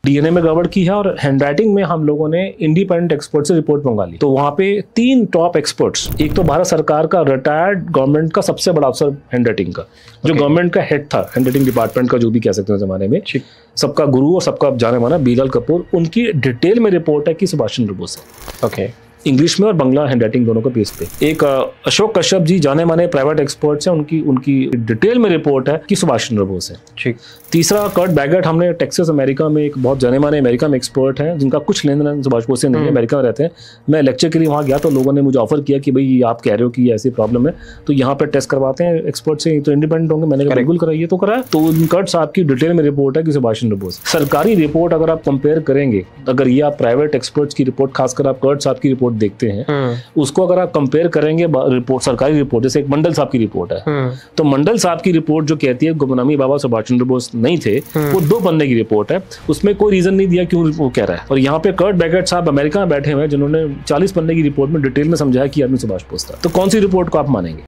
DNA में गड़बड़ की है और हैंडराइटिंग में हम लोगों ने इंडिपेंडेंट एक्सपर्ट से रिपोर्ट मंगा ली। तो वहाँ पे 3 टॉप एक्सपर्ट्स, एक तो भारत सरकार का रिटायर्ड गवर्नमेंट का सबसे बड़ा अफसर हैंडराइटिंग का, जो गवर्नमेंट का हेड था हैंडराइटिंग डिपार्टमेंट का, जो भी कह सकते हैं जमाने में, सबका गुरु और सबका जाने माना बीलाल कपूर, उनकी डिटेल में रिपोर्ट है कि सुभाष चंद्र बोस है। ओके, इंग्लिश में और बांग्ला हैंडराइटिंग दोनों के बेस पे। एक अशोक कश्यप जी जाने माने प्राइवेट एक्सपर्ट्स हैं, उनकी डिटेल में रिपोर्ट है कि सुभाष चंद्र बोस है। ठीक। तीसरा कर्ट बैगेट, हमने टेक्सास अमेरिका में एक बहुत जाने माने अमेरिका में एक्सपर्ट हैं जिनका कुछ लेन देन सुभाष बोस से नहीं है, अमेरिका में रहते हैं। मैं लेक्चर के लिए वहाँ गया तो लोगों ने मुझे ऑफर किया कि भाई आप कह रहे हो कि ऐसी प्रॉब्लम है तो यहाँ पे टेस्ट करवाते हैं एक्सपर्ट से, तो इंडिपेंडेंट होंगे। मैंने कहा बिल्कुल कराइए, तो करा। तो कर्ट साहब की डिटेल में रिपोर्ट है कि सुभाष चंद्र बोस। सरकारी रिपोर्ट अगर आप कंपेयर करेंगे, अगर ये आप प्राइवेट एक्सपर्ट्स की रिपोर्ट, खासकर आप कर्ट साहब की रिपोर्ट देखते हैं, उसको अगर आप कंपेयर करेंगे रिपोर्ट, सरकारी रिपोर्ट, जैसे एक मंडल साहब की रिपोर्ट है, तो मंडल साहब की रिपोर्ट जो कहती है गुमनामी बाबा सुभाष चंद्र बोस नहीं थे, वो 2 पन्ने की रिपोर्ट है, उसमें कोई रीजन नहीं दिया क्यों वो कह रहा है। और यहाँ पे कर्ट बैगेट साहब अमेरिका में बैठे हुए हैं जिन्होंने 40 पन्ने की रिपोर्ट में डिटेल में समझाया कि आदमी सुभाष बोस था। तो कौन सी रिपोर्ट को आप मानेंगे?